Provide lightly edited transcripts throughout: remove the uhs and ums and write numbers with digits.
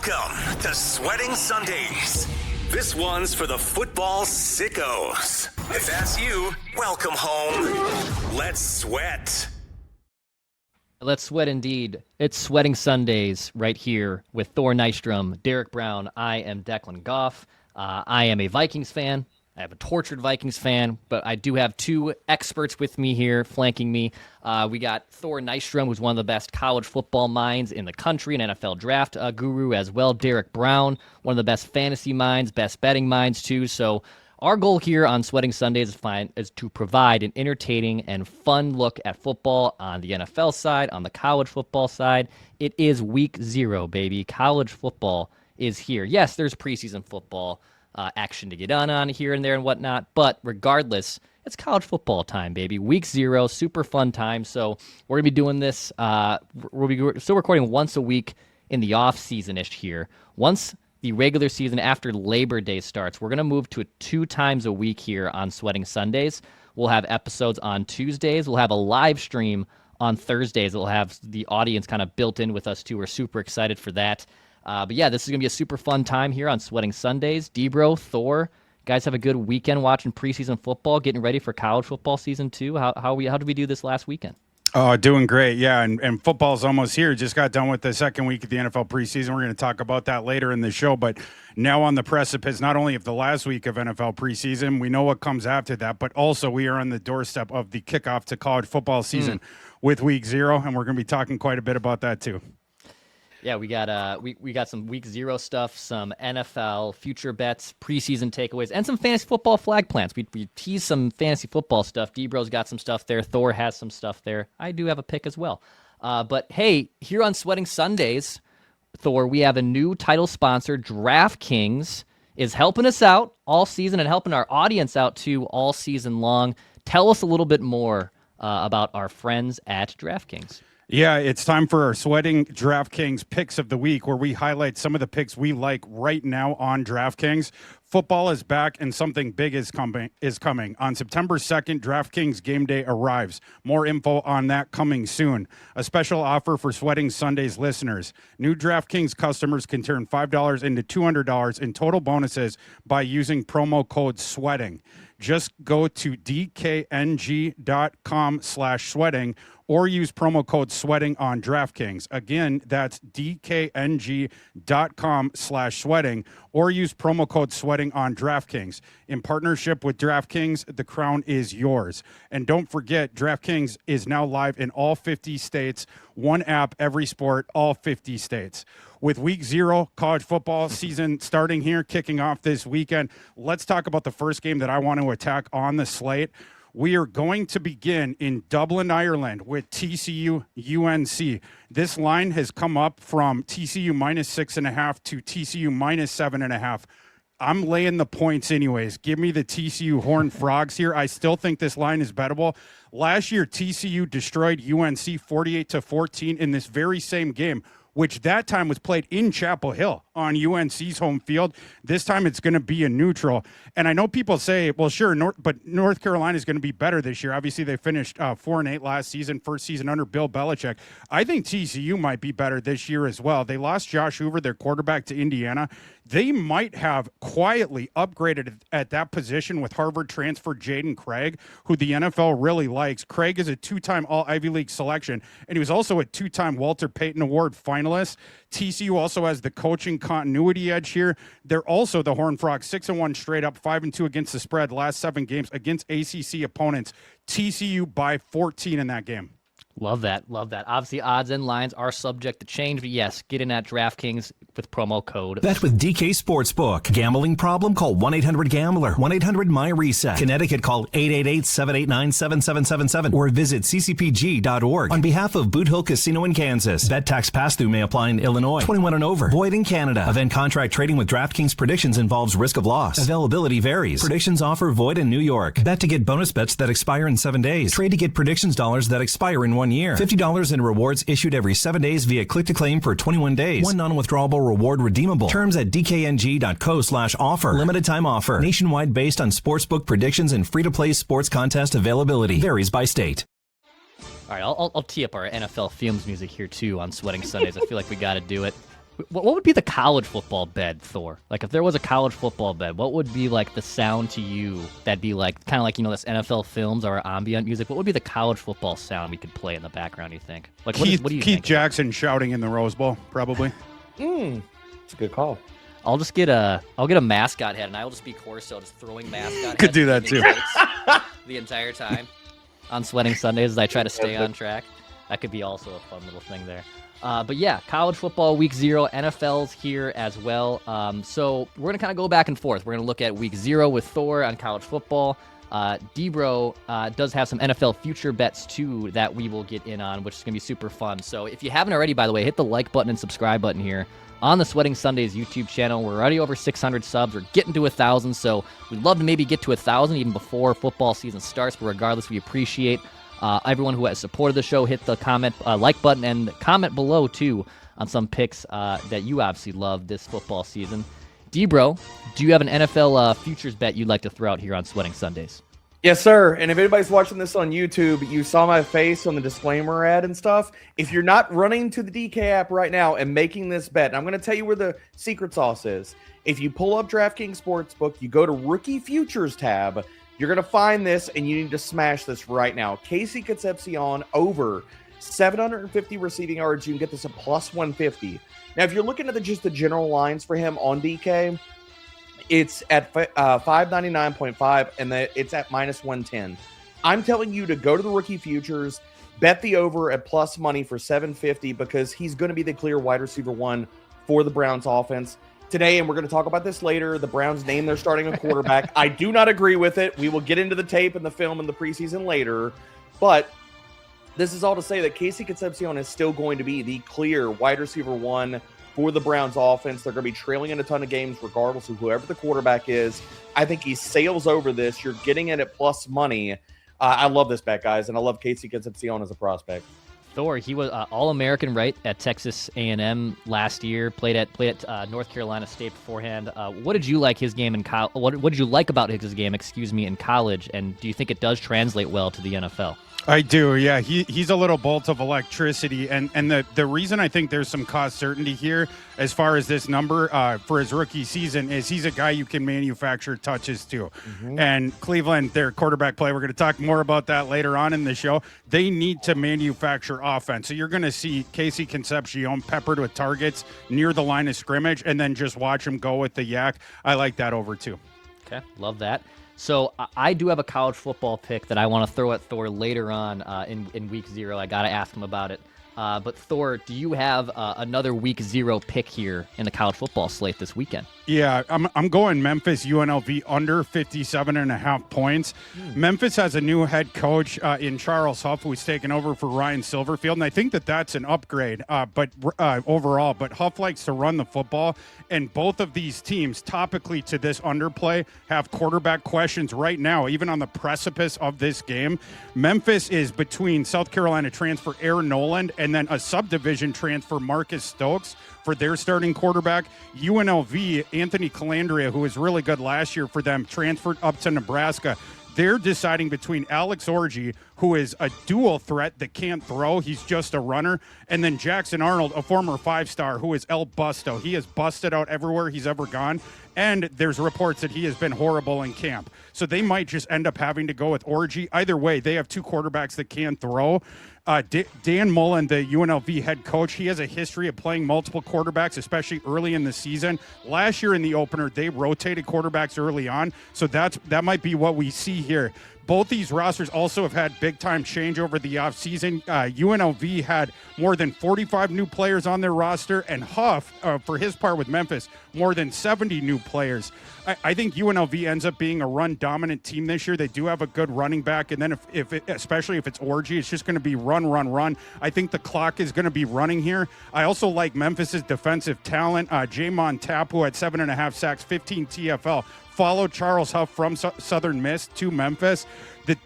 Welcome to Sweating Sundays. This one's for the football sickos. If that's you, welcome home. Let's sweat. Let's sweat indeed. It's Sweating Sundays right here with Thor Nystrom, Derek Brown. I am Declan Goff. I am a Vikings fan. I have a tortured Vikings fan, but I do have two experts with me here flanking me. We got Thor Nystrom, who's one of the best college football minds in the country, an NFL draft guru as well. Derek Brown, one of the best fantasy minds, best betting minds too. So our goal here on Sweating Sundays is to provide an entertaining and fun look at football on the NFL side, on the college football side. It is week 0, baby. College football is here. Yes, there's preseason football action to get on here and there and whatnot, but regardless, it's college football time, baby. Week 0, super fun time. So we're gonna be doing this. We're still recording once a week in the off season-ish here. Once the regular season after Labor Day starts, we're gonna move to 2 times a week here on Sweating Sundays. We'll have episodes on Tuesdays. We'll have a live stream on Thursdays. We'll have the audience kind of built in with us too. We're super excited for that. But yeah, this is going to be a super fun time here on Sweating Sundays. Debro, Thor, guys have a good weekend watching preseason football, getting ready for college football season 2. How did we do this last weekend? Oh, doing great. Yeah, and football's almost here. Just got done with the second week of the NFL preseason. We're going to talk about that later in the show. But now on the precipice, not only of the last week of NFL preseason, we know what comes after that, but also we are on the doorstep of the kickoff to college football season with week 0, and we're going to be talking quite a bit about that too. Yeah, we got some week 0 stuff, some NFL future bets, preseason takeaways, and some fantasy football flag plants. We tease some fantasy football stuff. Debro's got some stuff there. Thor has some stuff there. I do have a pick as well. But hey, here on Sweating Sundays, Thor, we have a new title sponsor. DraftKings is helping us out all season and helping our audience out too all season long. Tell us a little bit more about our friends at DraftKings. Yeah, it's time for our Sweating DraftKings Picks of the Week, where we highlight some of the picks we like right now on DraftKings. Football is back, and something big is coming. On September 2nd, DraftKings Game Day arrives. More info on that coming soon. A special offer for Sweating Sundays listeners. New DraftKings customers can turn $5 into $200 in total bonuses by using promo code SWEATING. Just go to dkng.com/sweating or use promo code SWEATING on DraftKings. Again, that's dkng.com/sweating or use promo code SWEATING on DraftKings. In partnership with DraftKings, the crown is yours. And don't forget, DraftKings is now live in all 50 states. One app, every sport, all 50 states. With week 0, college football season starting here, kicking off this weekend, let's talk about the first game that I want to attack on the slate. We are going to begin in Dublin, Ireland with TCU UNC. This line has come up from TCU -6.5 to TCU -7.5. I'm laying the points anyways. Give me the TCU Horned Frogs here. I still think this line is bettable. Last year, TCU destroyed UNC 48-14 in this very same game, which that time was played in Chapel Hill on UNC's home field. This time it's going to be a neutral. And I know people say, well, sure, but North Carolina is going to be better this year. Obviously, they finished 4-8 last season, first season under Bill Belichick. I think TCU might be better this year as well. They lost Josh Hoover, their quarterback, to Indiana. They might have quietly upgraded at that position with Harvard transfer Jaden Craig, who the NFL really likes. Craig is a 2-time All-Ivy League selection, and he was also a 2-time Walter Payton Award finalist. TCU also has the coaching continuity edge here. They're also the Horned Frogs, 6-1 straight up, 5-2 against the spread last 7 games against ACC opponents. TCU by 14 in that game. Love that. Love that. Obviously, odds and lines are subject to change, but yes, get in at DraftKings with promo code. Bet with DK Sportsbook. Gambling problem? Call 1-800-GAMBLER. 1-800-MY-RESET. Connecticut, call 888-789-7777 or visit ccpg.org. On behalf of Boot Hill Casino in Kansas, bet tax pass-through may apply in Illinois. 21 and over. Void in Canada. Event contract trading with DraftKings predictions involves risk of loss. Availability varies. Predictions offer void in New York. Bet to get bonus bets that expire in 7 days. Trade to get predictions dollars that expire in 1 year. $50 in rewards issued every 7 days via click-to-claim for 21 days. One non-withdrawable reward redeemable. Terms at dkng.co/offer. Limited time offer. Nationwide based on sportsbook predictions and free-to-play sports contest availability. Varies by state. All right, I'll tee up our NFL Fumes music here too on Sweating Sundays. I feel like we got to do it. What would be the college football bed, Thor? Like, if there was a college football bed, what would be like the sound to you that'd be like kind of like, this NFL films or ambient music? What would be the college football sound we could play in the background, you think? Like, what do you Keith think? Jackson shouting in the Rose Bowl, probably. It's a good call. I'll get a mascot head, and I will just be Corso, just throwing mascot Could heads do that, too. the entire time on Sweating Sundays as I try to stay on track. That could be also a fun little thing there. But yeah, college football week 0, NFL's here as well. So we're going to kind of go back and forth. We're going to look at week 0 with Thor on college football. D-Bro does have some NFL future bets too that we will get in on, which is going to be super fun. So if you haven't already, by the way, hit the like button and subscribe button here on the Sweating Sundays YouTube channel. We're already over 600 subs. We're getting to 1,000, so we'd love to maybe get to 1,000 even before football season starts. But regardless, we appreciate everyone who has supported the show. Hit the comment like button and comment below too on some picks that you obviously love this football season. D-Bro, do you have an NFL futures bet you'd like to throw out here on Sweating Sundays? Yes, sir. And if anybody's watching this on YouTube, you saw my face on the disclaimer ad and stuff. If you're not running to the DK app right now and making this bet, and I'm going to tell you where the secret sauce is. If you pull up DraftKings Sportsbook, you go to Rookie Futures tab, you're going to find this, and you need to smash this right now. Casey Concepcion over 750 receiving yards. You can get this at plus 150. Now, if you're looking at just the general lines for him on DK, it's at 599.5, and it's at minus 110. I'm telling you to go to the Rookie Futures, bet the over at plus money for 750 because he's going to be the clear wide receiver 1 for the Browns offense today, and we're going to talk about this later. The Browns name their starting a quarterback. I do not agree with it. We will get into the tape and the film and the preseason later, but this is all to say that Casey Concepcion is still going to be the clear wide receiver 1 for the Browns offense. They're going to be trailing in a ton of games regardless of whoever the quarterback is. I think he sails over this. You're getting it at plus money. I love this bet, guys, and I love Casey Concepcion as a prospect. Thor, he was All-American, right, at Texas A&M last year. Played at North Carolina State beforehand. What did you like his game in college? What did you like about his game? In college, and do you think it does translate well to the NFL? I do, yeah. He's a little bolt of electricity, and the reason I think there's some cost certainty here as far as this number for his rookie season is he's a guy you can manufacture touches to. Mm-hmm. And Cleveland, their quarterback play, we're going to talk more about that later on in the show. They need to manufacture offense. So you're going to see Casey Concepcion peppered with targets near the line of scrimmage, and then just watch him go with the yak. I like that over too. Okay, love that. So I do have a college football pick that I want to throw at Thor later on in week 0. I got to ask him about it. But Thor, do you have another week 0 pick here in the college football slate this weekend? Yeah, I'm going Memphis UNLV under 57.5 points. Memphis has a new head coach in Charles Huff, who's taken over for Ryan Silverfield, and I think that's an upgrade. But overall, Huff likes to run the football, and both of these teams, topically to this underplay, have quarterback questions right now, even on the precipice of this game. Memphis is between South Carolina transfer Aaron Noland and then a subdivision transfer Marcus Stokes for their starting quarterback. UNLV, Anthony Calandria, who was really good last year for them, transferred up to Nebraska. They're deciding between Alex Orji, who is a dual threat that can't throw. He's just a runner. And then Jackson Arnold, a former 5-star, who is El Busto. He has busted out everywhere he's ever gone. And there's reports that he has been horrible in camp. So they might just end up having to go with Orji. Either way, they have 2 quarterbacks that can throw. Dan Mullen, the UNLV head coach, he has a history of playing multiple quarterbacks, especially early in the season. Last year in the opener, they rotated quarterbacks early on, so that might be what we see here. Both these rosters also have had big-time change over the offseason. UNLV had more than 45 new players on their roster, and Huff, for his part with Memphis, more than 70 new players. I think UNLV ends up being a run-dominant team this year. They do have a good running back, and then especially if it's Orji, it's just going to be run. I think the clock is going to be running here. I also like Memphis's defensive talent. Jamon Tapp, who had 7.5 sacks, 15 TFL, followed Charles Huff from Southern Miss to Memphis.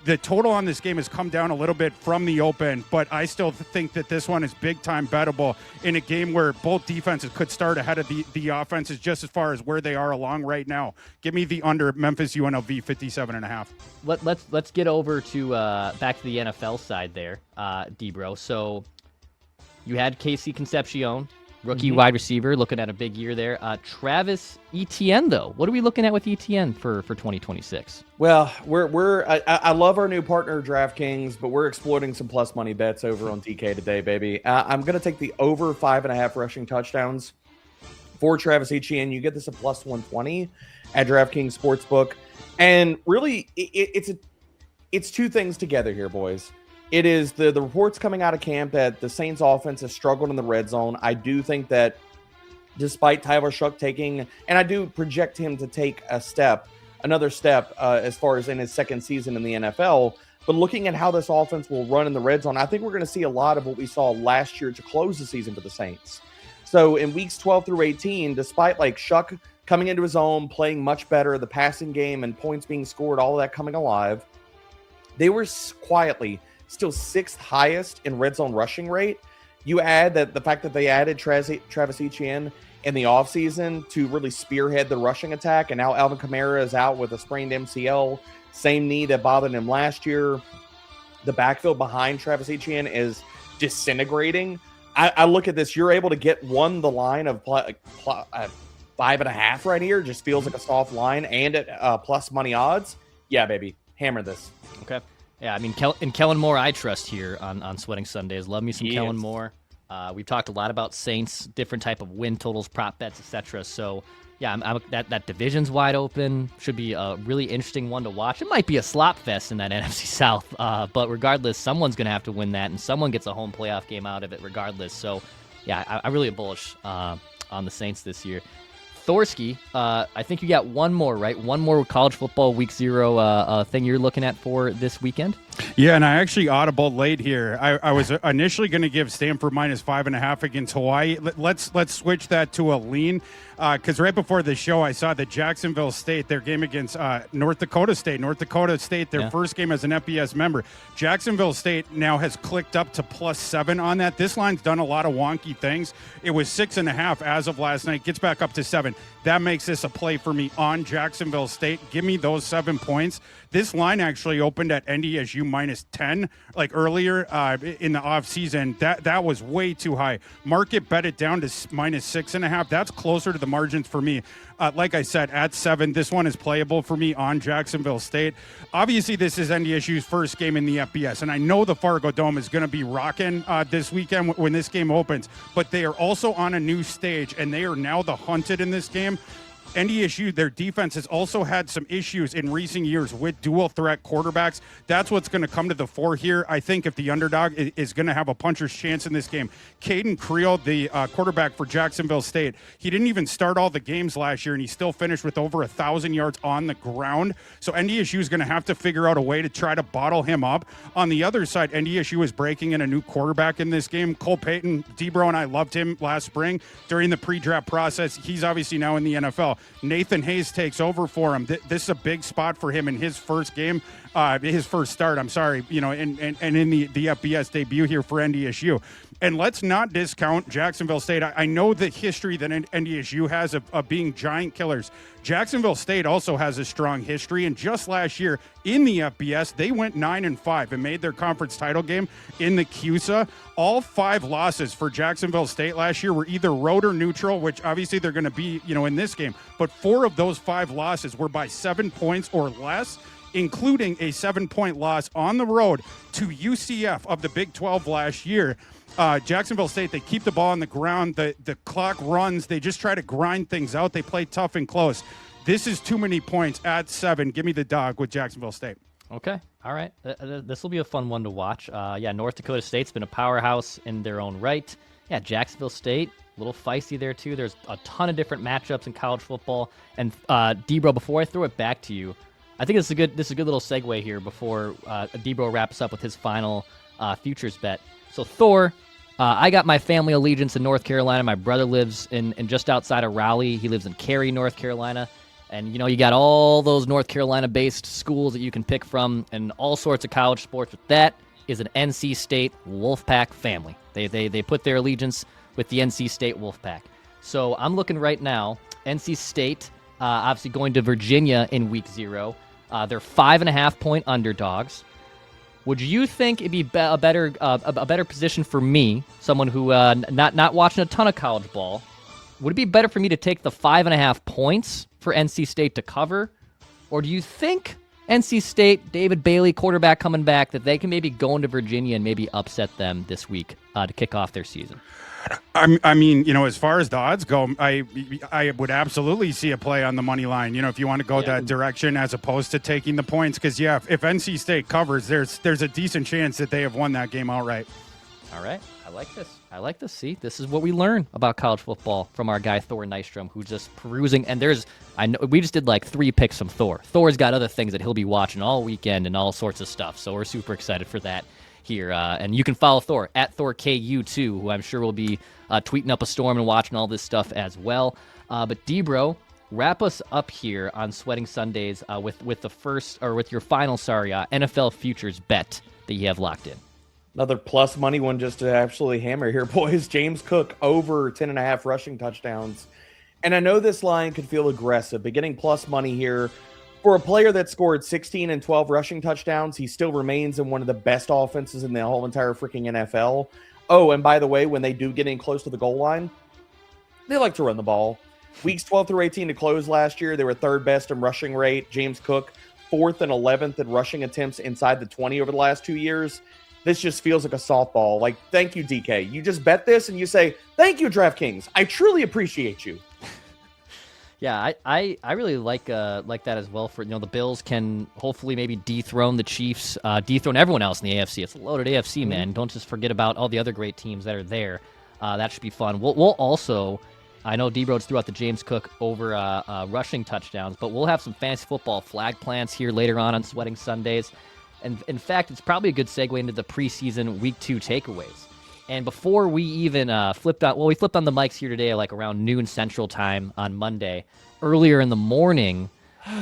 The total on this game has come down a little bit from the open, but I still think that this one is big-time bettable in a game where both defenses could start ahead of the offenses just as far as where they are along right now. Give me the under Memphis UNLV 57.5. Let's get over to back to the NFL side there, D-Bro. So you had Casey Concepcion Rookie wide receiver, looking at a big year there. Travis Etienne, though. What are we looking at with Etienne for 2026? Well, I love our new partner, DraftKings, but we're exploiting some plus money bets over on DK today, baby. I'm going to take the over 5.5 rushing touchdowns for Travis Etienne. You get this at plus 120 at DraftKings Sportsbook. And really, it's two things together here, boys. It is the reports coming out of camp that the Saints offense has struggled in the red zone. I do think that despite Tyler Shuck taking, and I do project him to take another step as far as in his second season in the NFL, but looking at how this offense will run in the red zone, I think we're going to see a lot of what we saw last year to close the season for the Saints. So in weeks 12 through 18, despite like Shuck coming into his own, playing much better, the passing game and points being scored, all of that coming alive, they were quietly still sixth highest in red zone rushing rate. You add that the fact that they added Travis Etienne in the offseason to really spearhead the rushing attack, and now Alvin Kamara is out with a sprained MCL, same knee that bothered him last year. The backfield behind Travis Etienne is disintegrating. I look at this, you're able to get the line of 5.5 right here, just feels like a soft line, and at plus money odds. Yeah, baby, hammer this. Okay. Yeah, I mean, in Kellen Moore, I trust here on Sweating Sundays. Love me some Kellen Moore. We've talked a lot about Saints, different type of win totals, prop bets, etc. So, yeah, that division's wide open. Should be a really interesting one to watch. It might be a slop fest in that NFC South, but regardless, someone's going to have to win that, and someone gets a home playoff game out of it regardless. So, yeah, I really am bullish on the Saints this year. Thorsky, I think you got one more, right? One more college football week 0 thing you're looking at for this weekend? Yeah, and I actually audible late here. I was initially going to give Stanford minus 5.5 against Hawaii. Let's switch that to a lean, because right before the show, I saw that Jacksonville State, their game against North Dakota State, their first game as an FBS member. Jacksonville State now has clicked up to +7 on that. This line's done a lot of wonky things. It was 6.5 as of last night, gets back up to 7. That makes this a play for me on Jacksonville State. Give me those 7 points. This line actually opened at NDSU minus 10, like earlier in the offseason. That was way too high. Market bet it down to minus 6.5. That's closer to the margins for me. Like I said, at 7, this one is playable for me on Jacksonville State. Obviously, this is NDSU's first game in the FBS, and I know the Fargo Dome is going to be rocking this weekend when this game opens, but they are also on a new stage, and they are now the hunted in this game. NDSU, their defense has also had some issues in recent years with dual threat quarterbacks. That's what's going to come to the fore here. I think if the underdog is going to have a puncher's chance in this game. Caden Creel, the quarterback for Jacksonville State, he didn't even start all the games last year, and he still finished with over 1,000 yards on the ground. So NDSU is going to have to figure out a way to try to bottle him up. On the other side, NDSU is breaking in a new quarterback in this game. Cole Payton, Debro and I loved him last spring during the pre-draft process. He's obviously now in the NFL. Nathan Hayes takes over for him. This is a big spot for him in his first game, his first start, and in the FBS debut here for NDSU. And let's not discount Jacksonville State. I know the history that NDSU has of being giant killers. Jacksonville State also has a strong history, and just last year in the FBS, they went 9-5 and made their conference title game in the CUSA. All 5 losses for Jacksonville State last year were either road or neutral, which obviously they're going to be, in this game. But 4 of those 5 losses were by 7 points or less, including a 7-point loss on the road to UCF of the Big 12 last year. Jacksonville State, they keep the ball on the ground. The clock runs. They just try to grind things out. They play tough and close. This is too many points at 7. Give me the dog with Jacksonville State. Okay. All right. This will be a fun one to watch. North Dakota State's been a powerhouse in their own right. Yeah, Jacksonville State, a little feisty there too. There's a ton of different matchups in college football. And Debro, before I throw it back to you, I think this is a good little segue here before Debro wraps up with his final futures bet. So Thor, I got my family allegiance in North Carolina. My brother lives in just outside of Raleigh. He lives in Cary, North Carolina. And, you got all those North Carolina-based schools that you can pick from and all sorts of college sports. But that is an NC State Wolfpack family. They put their allegiance with the NC State Wolfpack. So I'm looking right now, NC State obviously going to Virginia in week 0. They're 5.5-point underdogs. Would you think it'd be a better position for me, someone who not watching a ton of college ball? Would it be better for me to take the 5.5 points for NC State to cover, or do you think NC State, David Bailey, quarterback coming back, that they can maybe go into Virginia and maybe upset them this week to kick off their season? I mean, as far as the odds go, I would absolutely see a play on the money line, if you want to go that direction as opposed to taking the points. Because, if NC State covers, there's a decent chance that they have won that game outright. All right. I like this. See, this is what we learn about college football from our guy Thor Nystrom, who's just perusing. And I know we just did like 3 picks from Thor. Thor's got other things that he'll be watching all weekend and all sorts of stuff. So we're super excited for that here. And you can follow Thor at ThorKU2, who I'm sure will be tweeting up a storm and watching all this stuff as well. But D-Bro, wrap us up here on Sweating Sundays with the first, or with your final, NFL futures bet that you have locked in. Another plus money one just to absolutely hammer here, boys. James Cook over 10.5 rushing touchdowns. And I know this line could feel aggressive, but getting plus money here for a player that scored 16 and 12 rushing touchdowns, he still remains in one of the best offenses in the whole entire freaking NFL. Oh, and by the way, when they do get in close to the goal line, they like to run the ball. Weeks 12 through 18 to close last year, they were third best in rushing rate. James Cook, 4th and 11th in rushing attempts inside the 20 over the last 2 years. This just feels like a softball. Like, thank you, DK. You just bet this and you say, thank you, DraftKings. I truly appreciate you. Yeah, I really like that as well. For the Bills can hopefully maybe dethrone the Chiefs, dethrone everyone else in the AFC. It's a loaded AFC, man. Don't just forget about all the other great teams that are there. That should be fun. We'll also, I know D-Bro's threw out the James Cook over rushing touchdowns, but we'll have some fantasy football flag plants here later on Sweating Sundays. And in fact, it's probably a good segue into the preseason Week 2 takeaways. And before we even flipped on the mics here today, like around noon Central Time on Monday. Earlier in the morning,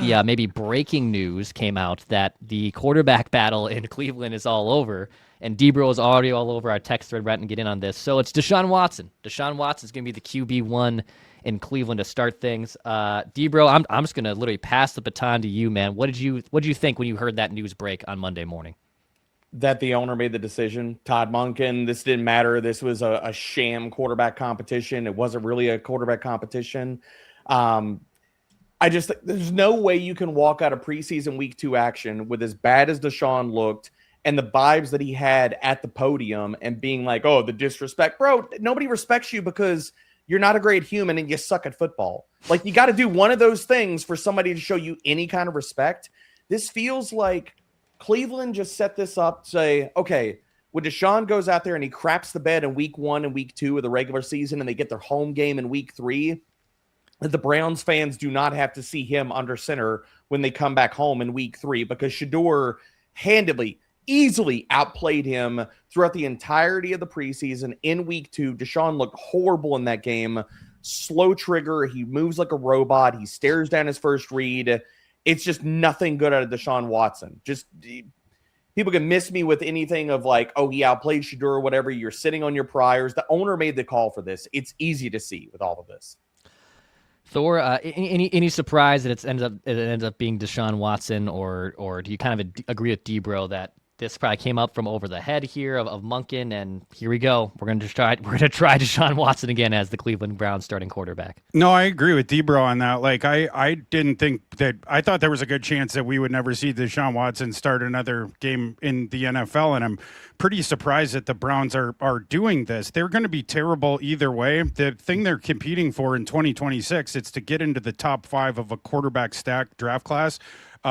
the maybe breaking news came out that the quarterback battle in Cleveland is all over. And D-Bro is already all over our text thread, Brett, and get in on this. So it's DeShaun Watson. DeShaun Watson is going to be the QB1 in Cleveland to start things. D-Bro, I'm just going to literally pass the baton to you, man. What did you think when you heard that news break on Monday morning? That the owner made the decision. Todd Monken, this didn't matter. This was a sham quarterback competition. It wasn't really a quarterback competition. There's no way you can walk out of preseason Week 2 action with as bad as DeShaun looked and the vibes that he had at the podium and being like, oh, the disrespect. Bro, nobody respects you because you're not a great human and you suck at football. Like, you got to do one of those things for somebody to show you any kind of respect. This feels like Cleveland just set this up to say, okay, when DeShaun goes out there and he craps the bed in Week 1 and Week 2 of the regular season and they get their home game in Week 3, the Browns fans do not have to see him under center when they come back home in Week 3 because Shedeur easily outplayed him throughout the entirety of the preseason. In Week 2, DeShaun looked horrible in that game. Slow trigger. He moves like a robot. He stares down his first read. It's just nothing good out of DeShaun Watson. People can miss me with anything of like, oh, he outplayed Shedeur or whatever. You're sitting on your priors. The owner made the call for this. It's easy to see with all of this. Thor, any surprise that it ends up being DeShaun Watson, or do you kind of agree with D-Bro that this probably came up from over the head here of Monken, and here we go. We're going to try DeShaun Watson again as the Cleveland Browns starting quarterback. No, I agree with D-Bro on that. Like, I didn't think that – I thought there was a good chance that we would never see DeShaun Watson start another game in the NFL, and I'm pretty surprised that the Browns are doing this. They're going to be terrible either way. The thing they're competing for in 2026, it's to get into the top 5 of a quarterback stack draft class.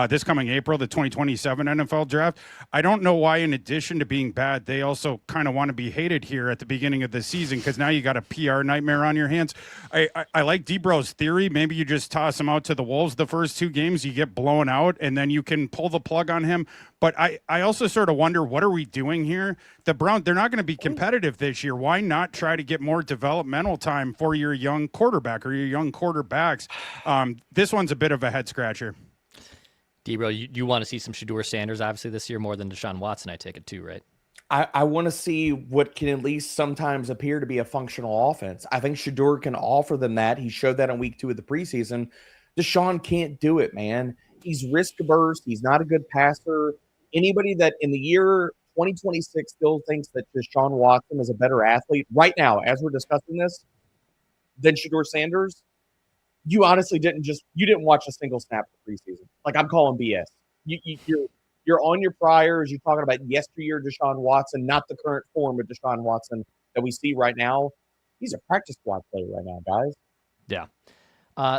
This coming April, the 2027 NFL draft. I don't know why, in addition to being bad, they also kind of want to be hated here at the beginning of the season because now you got a PR nightmare on your hands. I like D-Bro's theory. Maybe you just toss him out to the Wolves the first 2 games, you get blown out, and then you can pull the plug on him. But I also sort of wonder, what are we doing here? The Browns, they're not going to be competitive this year. Why not try to get more developmental time for your young quarterback or your young quarterbacks? This one's a bit of a head-scratcher. D-Bro, you want to see some Shedeur Sanders, obviously, this year more than DeShaun Watson, I take it too, right? I want to see what can at least sometimes appear to be a functional offense. I think Shedeur can offer them that. He showed that in Week 2 of the preseason. DeShaun can't do it, man. He's risk-averse. He's not a good passer. Anybody that in the year 2026 still thinks that DeShaun Watson is a better athlete right now, as we're discussing this, than Shedeur Sanders, you honestly didn't watch a single snap for preseason. Like, I'm calling BS. You're on your priors. You're talking about yesteryear Deshaun Watson, not the current form of Deshaun Watson that we see right now. He's a practice squad player right now, guys. Yeah.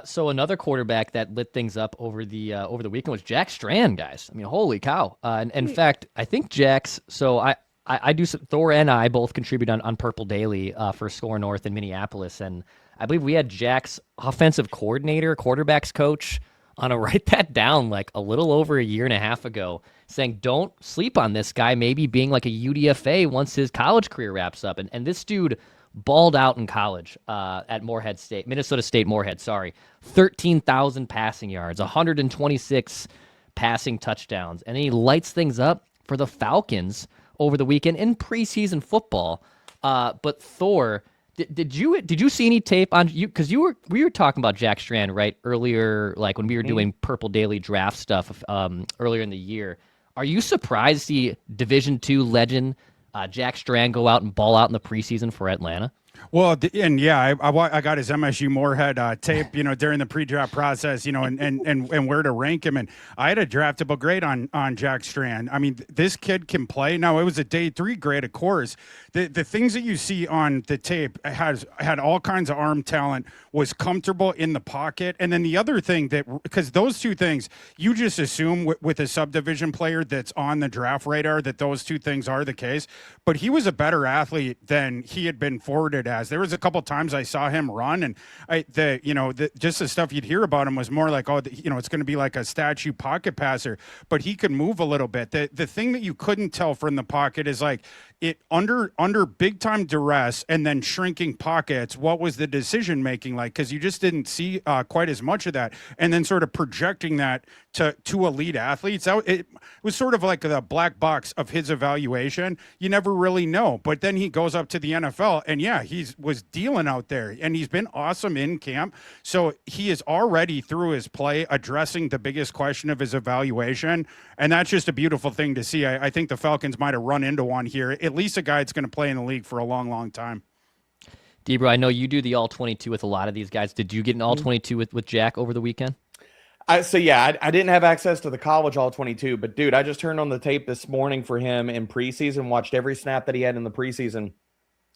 So another quarterback that lit things up over the weekend was Jack Strand, guys. I mean, holy cow! And in fact, I think Jack's. So I do some, Thor and I both contribute on Purple Daily for Score North in Minneapolis, and I believe we had Jack's offensive coordinator, quarterbacks coach, on a write that down like a little over a year and a half ago, saying don't sleep on this guy maybe being like a UDFA once his college career wraps up, and this dude balled out in college at Minnesota State Moorhead, 13,000 passing yards, 126 passing touchdowns. And then he lights things up for the Falcons over the weekend in preseason football. But Thor, did you see any tape on you? Because we were talking about Jack Strand right earlier, like when we were doing Purple Daily draft stuff earlier in the year. Are you surprised to see Division II legend Jack Strand go out and ball out in the preseason for Atlanta? Well, and yeah, I got his MSU Moorhead tape, during the pre-draft process, and where to rank him. And I had a draftable grade on Jack Strand. I mean, this kid can play. Now, it was a day 3 grade, of course. The things that you see on the tape had all kinds of arm talent, was comfortable in the pocket. And then the other thing because those two things, you just assume with a subdivision player that's on the draft radar that those two things are the case. But he was a better athlete than he had been forwarded as. There was a couple times I saw him run, and just the stuff you'd hear about him was more like, it's going to be like a statue pocket passer, but he could move a little bit. The thing that you couldn't tell from the pocket is like it under big time duress and then shrinking pockets. What was the decision making like? Because you just didn't see quite as much of that, and then sort of projecting that to elite athletes. It was sort of like the black box of his evaluation. You never really know. But then he goes up to the NFL, and yeah, he was dealing out there, and he's been awesome in camp. So he is already through his play addressing the biggest question of his evaluation, and that's just a beautiful thing to see. I think the Falcons might have run into one here. At least a guy that's going to play in the league for a long, long time. Debra, I know you do the all-22 with a lot of these guys. Did you get an all-22 with Jack over the weekend? I didn't have access to the college all-22, but dude, I just turned on the tape this morning for him in preseason, watched every snap that he had in the preseason.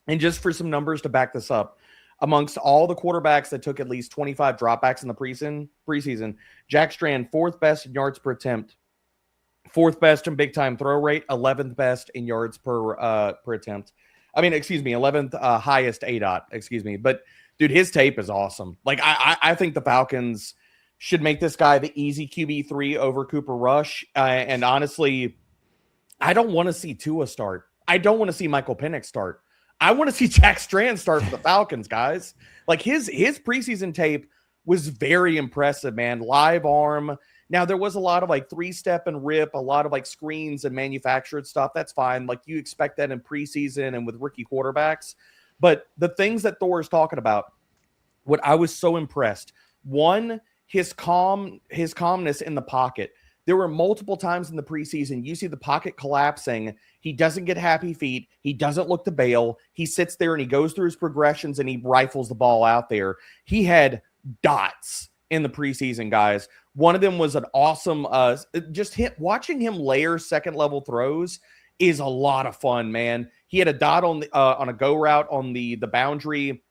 And just for some numbers to back this up, amongst all the quarterbacks that took at least 25 dropbacks in the preseason, Jack Strand, 4th best in yards per attempt, 4th best in big-time throw rate, 11th best in yards per attempt. 11th highest ADOT, But, dude, his tape is awesome. Like, I think the Falcons should make this guy the easy QB3 over Cooper Rush. And honestly, I don't want to see Tua start. I don't want to see Michael Penix start. I want to see Jack Strand start for the Falcons, guys. Like, his preseason tape was very impressive, man. Live arm. Now, there was a lot of, like, 3-step and rip, a lot of, like, screens and manufactured stuff. That's fine. Like, you expect that in preseason and with rookie quarterbacks. But the things that Thor is talking about, what I was so impressed, one, his calmness in the pocket. There were multiple times in the preseason, you see the pocket collapsing. He doesn't get happy feet. He doesn't look to bail. He sits there and he goes through his progressions and he rifles the ball out there. He had dots in the preseason, guys. One of them was an awesome, watching him layer second level throws is a lot of fun, man. He had a dot on a go route on the boundary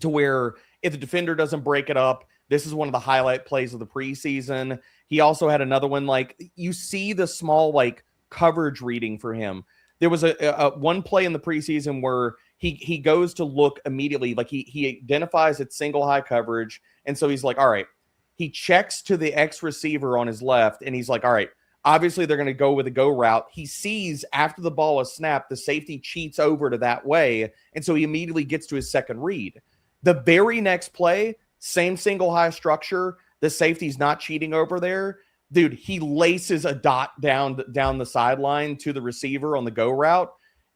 to where if the defender doesn't break it up, this is one of the highlight plays of the preseason. He also had another one, like, you see the small, like, coverage reading for him. There was a one play in the preseason where he goes to look immediately, like he identifies it's single high coverage. And so he's like, all right, he checks to the X receiver on his left. And he's like, all right, obviously they're going to go with a go route. He sees after the ball is snapped, the safety cheats over to that way. And so he immediately gets to his second read. The very next play, same single high structure. The safety's not cheating over there. Dude, he laces a dot down the sideline to the receiver on the go route.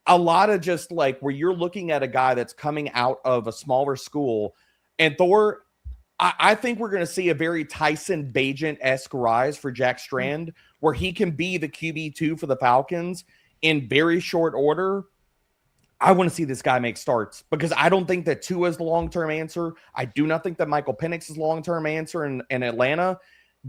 A lot of just like where you're looking at a guy that's coming out of a smaller school. And Thor, I think we're going to see a very Tyson Bagent-esque rise for Jack Strand, where he can be the QB2 for the Falcons in very short order. I want to see this guy make starts because I don't think that Tua is the long-term answer. I do not think that Michael Penix is the long-term answer in Atlanta.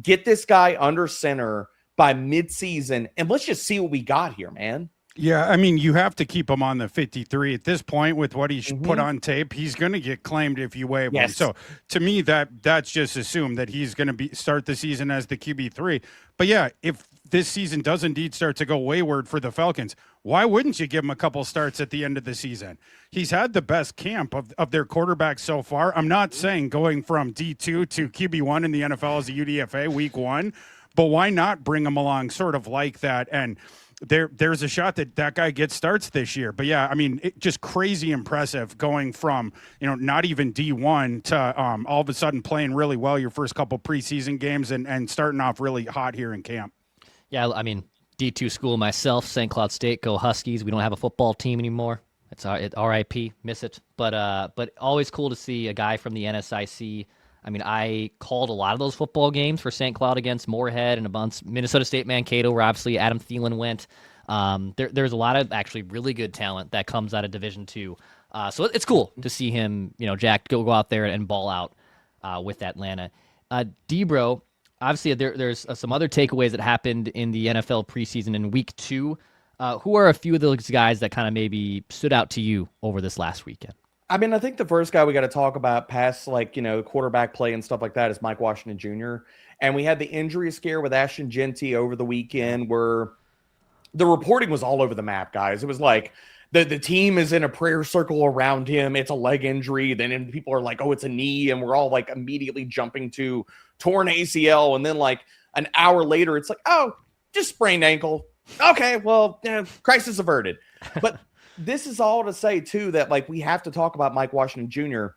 Get this guy under center by midseason, and let's just see what we got here, man. Yeah, I mean, you have to keep him on the 53 at this point with what he's put on tape. He's going to get claimed if you waive him. So to me, that's just assumed that he's going to start the season as the QB3. But yeah, if this season does indeed start to go wayward for the Falcons, why wouldn't you give him a couple starts at the end of the season? He's had the best camp of their quarterbacks so far. I'm not saying going from D2 to QB1 in the NFL as a UDFA week 1, but why not bring him along sort of like that? And there's a shot that guy gets starts this year. But yeah, I mean, just crazy impressive going from, not even D1 to all of a sudden playing really well your first couple preseason games and starting off really hot here in camp. Yeah, I mean, D2 school myself, St. Cloud State, go Huskies. We don't have a football team anymore. It's RIP, miss it. But always cool to see a guy from the NSIC. I mean, I called a lot of those football games for St. Cloud against Moorhead and a bunch. Minnesota State, Mankato, where obviously Adam Thielen went. There's a lot of actually really good talent that comes out of Division II. So it's cool to see him, Jack, go out there and ball out with Atlanta. D-Bro, obviously there's some other takeaways that happened in the NFL preseason in week 2. Who are a few of those guys that kind of maybe stood out to you over this last weekend? I mean, I think the first guy we got to talk about past quarterback play and stuff like that is Mike Washington Jr. And we had the injury scare with Ashton Genty over the weekend where the reporting was all over the map, guys. It was like the team is in a prayer circle around him. It's a leg injury. Then people are like, oh, it's a knee. And we're all like immediately jumping to torn ACL. And then like an hour later, it's like, oh, just sprained ankle. Okay, well, crisis averted. But this is all to say, too, that like we have to talk about Mike Washington Jr.,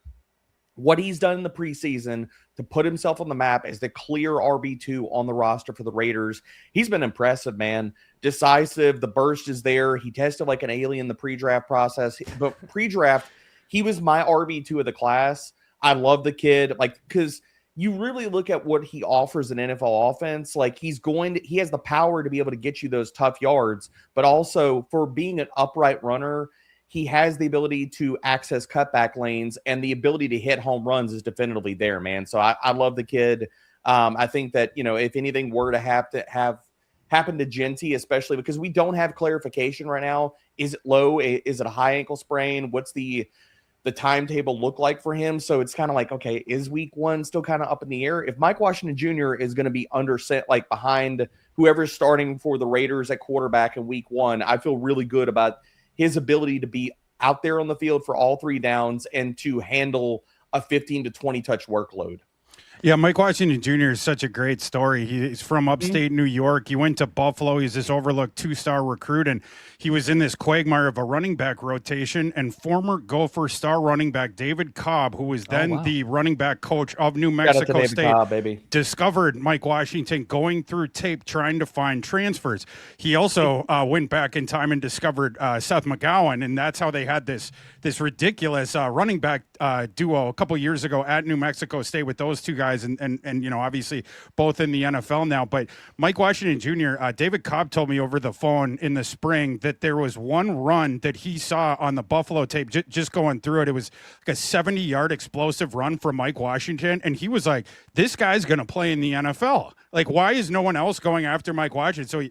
what he's done in the preseason to put himself on the map as the clear RB2 on the roster for the Raiders. He's been impressive, man. Decisive. The burst is there. He tested like an alien in the pre-draft process. But pre-draft, he was my RB2 of the class. I love the kid, because you really look at what he offers in NFL offense. Like he has the power to be able to get you those tough yards, but also for being an upright runner, he has the ability to access cutback lanes, and the ability to hit home runs is definitively there, man. So I love the kid. I think that, if anything were to have happened to Genty, especially because we don't have clarification right now. Is it low? Is it a high ankle sprain? What's the timetable look like for him? So it's kind of like, okay, is week 1 still kind of up in the air? If Mike Washington Jr. is going to be behind whoever's starting for the Raiders at quarterback in week 1, I feel really good about his ability to be out there on the field for all 3 downs and to handle a 15 to 20 touch workload. Yeah, Mike Washington Jr. is such a great story. He's from upstate New York. He went to Buffalo. He's this overlooked 2-star recruit, and he was in this quagmire of a running back rotation. And former Gopher star running back David Cobb, who was then the running back coach of New Mexico State, Cobb, discovered Mike Washington going through tape trying to find transfers. He also went back in time and discovered Seth McGowan, and that's how they had this ridiculous running back duo a couple years ago at New Mexico State with those two guys. And obviously both in the NFL now. But Mike Washington Jr., David Cobb told me over the phone in the spring that there was one run that he saw on the Buffalo tape, just going through it. It was like a 70-yard explosive run for Mike Washington. And he was like, this guy's going to play in the NFL. Like, why is no one else going after Mike Washington? So,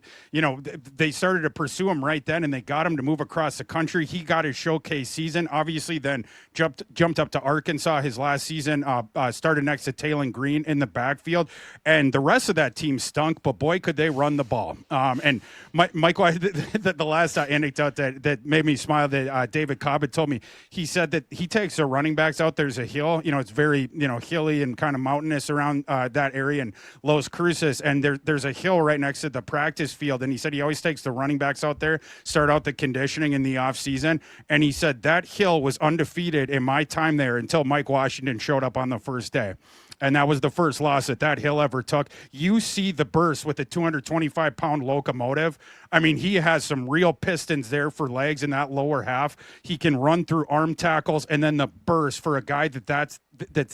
they started to pursue him right then, and they got him to move across the country. He got his showcase season, obviously, then jumped up to Arkansas his last season, started next to Taylor Green in the backfield. And the rest of that team stunk, but boy, could they run the ball. And Mike, the last anecdote that made me smile that David Cobb had told me, he said that he takes the running backs out. There's a hill, it's very, hilly and kind of mountainous around that area in Los Cruces. And there's a hill right next to the practice field. And he said he always takes the running backs out there, start out the conditioning in the off season. And he said that hill was undefeated in my time there until Mike Washington showed up on the first day. And that was the first loss that Hill ever took. You see the burst with the 225-pound locomotive. I mean, he has some real pistons there for legs in that lower half. He can run through arm tackles, and then the burst for a guy that's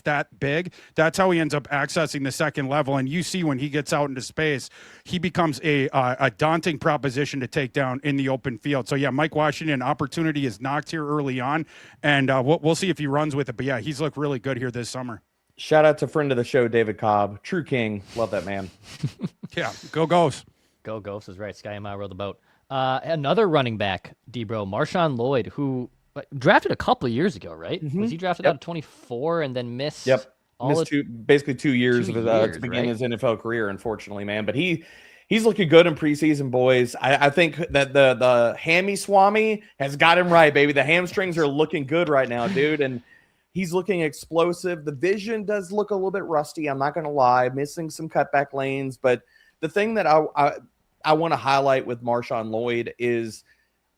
that big. That's how he ends up accessing the second level. And you see when he gets out into space, he becomes a daunting proposition to take down in the open field. So, yeah, Mike Washington, opportunity is knocked here early on, and we'll see if he runs with it. But, yeah, he's looked really good here this summer. Shout out to friend of the show, David Cobb. True king. Love that man. Yeah, go Ghosts. Go Ghosts is right. Sky and I rode the boat. Another running back, D-Bro, Marshawn Lloyd, who drafted a couple of years ago, right? Mm-hmm. Was he drafted out of 24 and then missed? Yep. Missed basically 2 years to begin his NFL career, unfortunately, man. But he's looking good in preseason, boys. I think that the hammy swami has got him right, baby. The hamstrings are looking good right now, dude. And he's looking explosive. The vision does look a little bit rusty. I'm not going to lie, missing some cutback lanes. But the thing that I want to highlight with Marshawn Lloyd is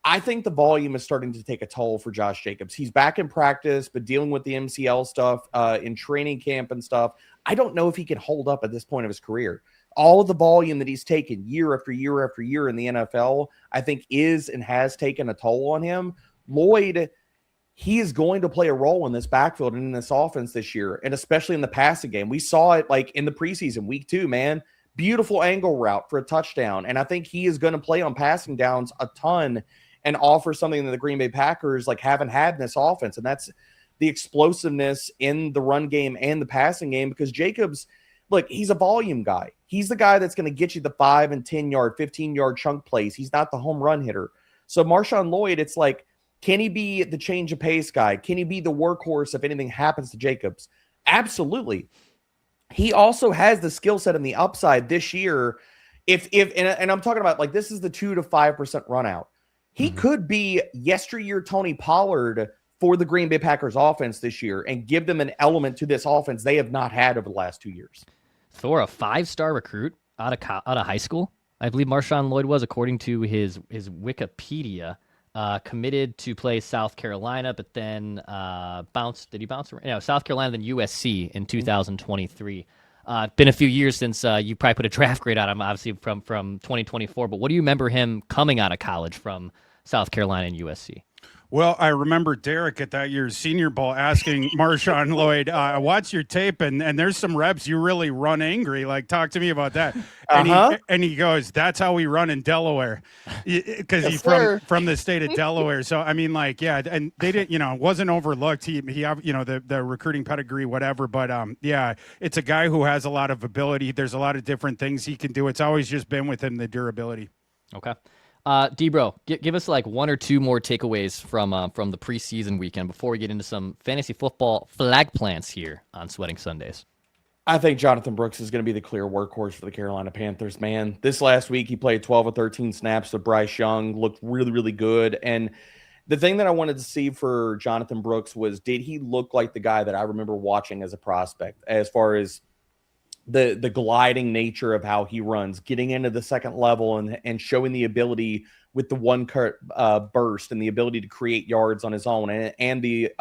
I think the volume is starting to take a toll for Josh Jacobs. He's back in practice, but dealing with the MCL stuff in training camp and stuff, I don't know if he can hold up at this point of his career. All of the volume that he's taken year after year after year in the NFL, I think is and has taken a toll on him. Lloyd, he is going to play a role in this backfield and in this offense this year, and especially in the passing game. We saw it like in the preseason, week 2, man. Beautiful angle route for a touchdown. And I think he is going to play on passing downs a ton and offer something that the Green Bay Packers like haven't had in this offense. And that's the explosiveness in the run game and the passing game, because Jacobs, look, he's a volume guy. He's the guy that's going to get you the 5 and 10 yard, 15 yard chunk plays. He's not the home run hitter. So Marshawn Lloyd, it's like, can he be the change of pace guy? Can he be the workhorse if anything happens to Jacobs? Absolutely. He also has the skill set and the upside this year. And I'm talking about like, this is the 2 to 5% run out. He could be yesteryear Tony Pollard for the Green Bay Packers offense this year and give them an element to this offense they have not had over the last 2 years. Thor, a 5-star recruit out of high school, I believe Marshawn Lloyd was, according to his Wikipedia. Committed to play South Carolina, but then bounced. Did he bounce around? No, South Carolina, then USC in 2023. Been a few years since you probably put a draft grade on him, obviously from 2024. But what do you remember him coming out of college from South Carolina and USC? Well, I remember Derek at that year's Senior Bowl asking Marshawn Lloyd, I watched your tape, and there's some reps you really run angry. Like, talk to me about that. And he goes, that's how we run in Delaware, because he's from the state of Delaware. So, I mean, like, yeah, and they didn't, wasn't overlooked. He the recruiting pedigree, whatever. But, yeah, it's a guy who has a lot of ability. There's a lot of different things he can do. It's always just been with him, the durability. Okay. D-Bro, give us like 1 or 2 more takeaways from the preseason weekend before we get into some fantasy football flag plants here on Sweating Sundays. I think Jonathan Brooks is going to be the clear workhorse for the Carolina Panthers, man. This last week, he played 12 or 13 snaps with Bryce Young, looked really, really good. And the thing that I wanted to see for Jonathan Brooks was, did he look like the guy that I remember watching as a prospect, as far as the gliding nature of how he runs, getting into the second level and showing the ability with the one burst and the ability to create yards on his own and the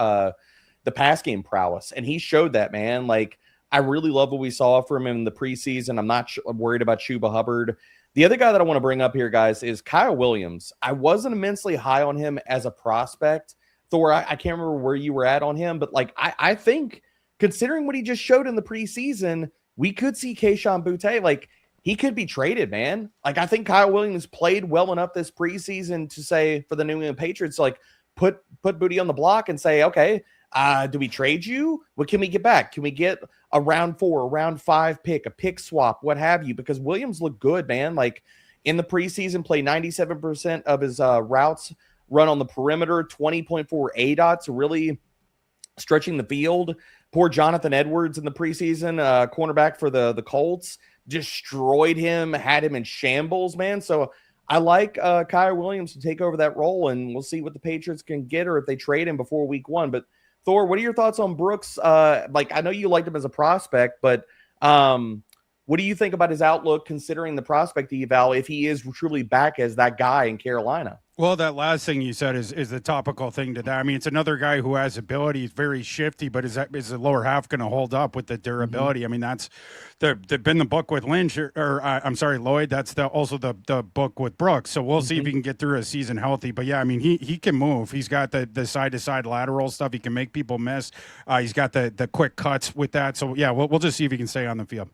pass game prowess. And he showed that, man. Like, I really love what we saw from him in the preseason. I'm not worried about Chuba Hubbard. The other guy that I want to bring up here, guys, is Kyle Williams. I wasn't immensely high on him as a prospect. Thor, I can't remember where you were at on him, but like, I think considering what he just showed in the preseason, we could see Kayshon Boutte, like, he could be traded, man. Like, I think Kyle Williams played well enough this preseason to say for the New England Patriots, like, put Boutte on the block and say, okay, do we trade you? What can we get back? Can we get a round 4, a round 5 pick, a pick swap, what have you? Because Williams looked good, man. Like, in the preseason, played 97% of his routes run on the perimeter, 20.4 ADOTs, really stretching the field. Poor Jonathan Edwards in the preseason, cornerback for the Colts, destroyed him, had him in shambles, man. So I like Kyle Williams to take over that role, and we'll see what the Patriots can get or if they trade him before week 1. But Thor, what are your thoughts on Brooks? Like, I know you liked him as a prospect, but what do you think about his outlook considering the prospect eval if he is truly back as that guy in Carolina? Well, that last thing you said is the topical thing to that. I mean, it's another guy who has ability. He's very shifty, but is the lower half going to hold up with the durability? I mean, that's been the book with Lynch, I'm sorry, Lloyd. That's also the book with Brooks. So we'll see if he can get through a season healthy. But yeah, I mean, he can move. He's got the side to side lateral stuff. He can make people miss. He's got the quick cuts with that. So yeah, we'll just see if he can stay on the field.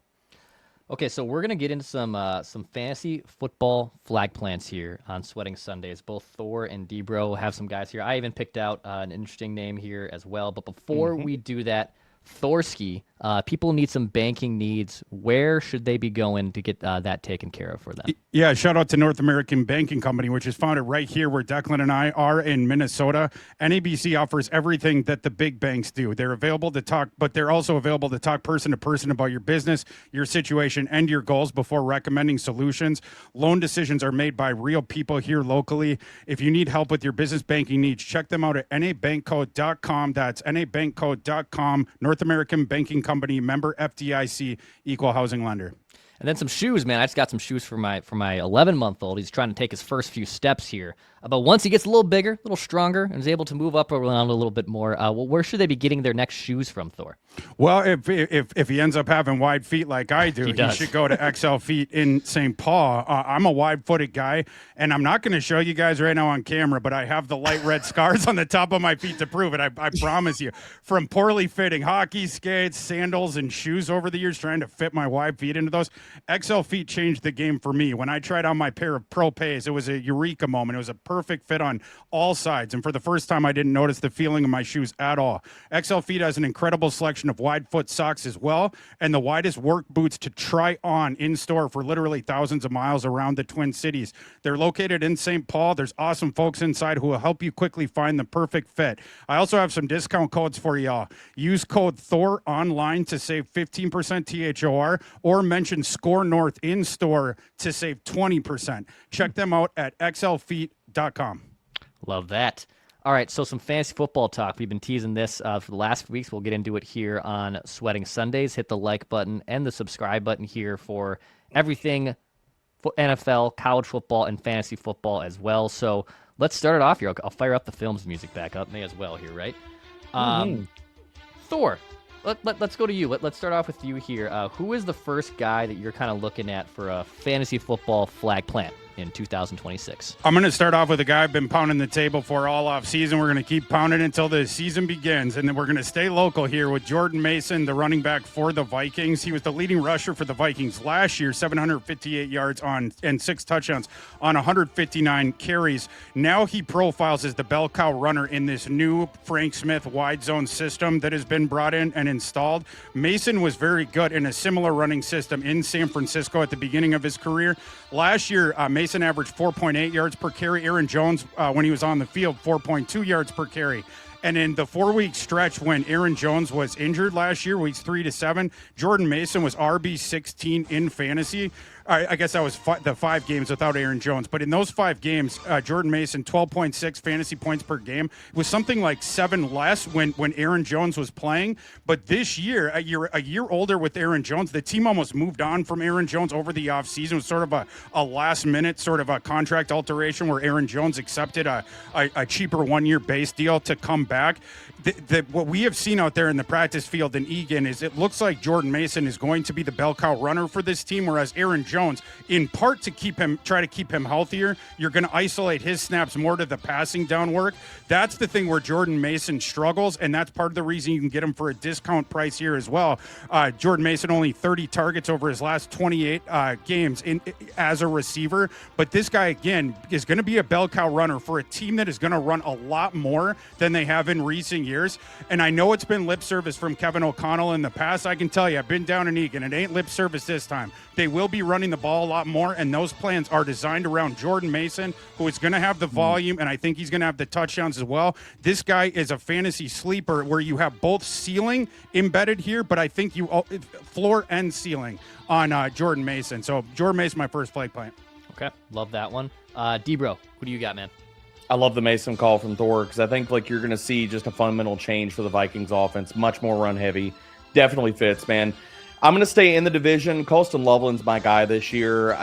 Okay, so we're gonna get into some fantasy football flag plants here on Sweating Sundays. Both Thor and Debro have some guys here. I even picked out an interesting name here as well. But before we do that, Thorski, people need some banking needs. Where should they be going to get that taken care of for them? Yeah, shout out to North American Banking Company, which is founded right here where Declan and I are in Minnesota. NABC offers everything that the big banks do. They're available to talk, but they're also available to talk person to person about your business, your situation, and your goals before recommending solutions. Loan decisions are made by real people here locally. If you need help with your business banking needs, check them out at nabankco.com. That's nabankco.com. North American Banking Company, member FDIC, equal housing lender. And then some shoes, man. I just got some shoes for my 11-month-old. He's trying to take his first few steps here. But once he gets a little bigger, a little stronger, and is able to move up around a little bit more, where should they be getting their next shoes from, Thor? Well, if he ends up having wide feet like I do, he should go to XL Feet in St. Paul. I'm a wide-footed guy, and I'm not going to show you guys right now on camera, but I have the light red scars on the top of my feet to prove it. I promise you. From poorly fitting hockey skates, sandals, and shoes over the years, trying to fit my wide feet into those, XL Feet changed the game for me. When I tried on my pair of Pro Pays, it was a eureka moment. It was a perfect fit on all sides, and for the first time, I didn't notice the feeling of my shoes at all. XL Feet has an incredible selection of wide foot socks as well, and the widest work boots to try on in store for literally thousands of miles around the Twin Cities. They're located in St. Paul. There's awesome folks inside who will help you quickly find the perfect fit. I also have some discount codes for y'all. Use code Thor online to save 15% THOR, or mention Score North in store to save 20%. Check them out at xlfeet.com. Love that. All right, so some fantasy football talk. We've been teasing this for the last few weeks. We'll get into it here on Sweating Sundays. Hit the like button and the subscribe button here for everything for NFL, college football, and fantasy football as well. So let's start it off here. I'll fire up the films music back up. May as well here, right? Thor, let's go to you. Let's start off with you here. Who is the first guy that you're kind of looking at for a fantasy football flag plant in 2026? I'm going to start off with a guy I've been pounding the table for all off season. We're going to keep pounding until the season begins, and then we're going to stay local here with Jordan Mason, the running back for the Vikings. He was the leading rusher for the Vikings last year, 758 yards and 6 touchdowns on 159 carries. Now he profiles as the bell cow runner in this new Frank Smith wide zone system that has been brought in and installed. Mason was very good in a similar running system in San Francisco at the beginning of his career. Last year, Mason averaged 4.8 yards per carry. Aaron Jones, when he was on the field, 4.2 yards per carry. And in the 4-week stretch when Aaron Jones was injured last year, weeks 3 to 7, Jordan Mason was RB16 in fantasy. I guess that was the 5 games without Aaron Jones. But in those 5 games, Jordan Mason, 12.6 fantasy points per game. It was something like 7 less when Aaron Jones was playing. But this year, a year older with Aaron Jones, the team almost moved on from Aaron Jones over the offseason. It was sort of a last-minute sort of a contract alteration where Aaron Jones accepted a cheaper 1-year base deal to come back. What we have seen out there in the practice field in Eagan is it looks like Jordan Mason is going to be the bell cow runner for this team, whereas Aaron Jones, in part to try to keep him healthier, you're going to isolate his snaps more to the passing down work. That's the thing where Jordan Mason struggles, and that's part of the reason you can get him for a discount price here as well. Jordan Mason only 30 targets over his last 28 games as a receiver, but this guy, again, is going to be a bell cow runner for a team that is going to run a lot more than they have in recent years. And I know it's been lip service from Kevin O'Connell in the past. I can tell you, I've been down in Eagan. It ain't lip service this time. They will be running the ball a lot more, and those plans are designed around Jordan Mason, who is going to have the volume, and I think he's going to have the touchdowns as well. This guy is a fantasy sleeper where you have both ceiling embedded here, but I think you floor and ceiling on Jordan Mason. So Jordan Mason, my first flag plant. Okay, love that one. Debro, who do you got, man? I love the Mason call from Thor because I think you're going to see just a fundamental change for the Vikings offense. Much more run heavy. Definitely fits, man. I'm going to stay in the division. Colston Loveland's my guy this year.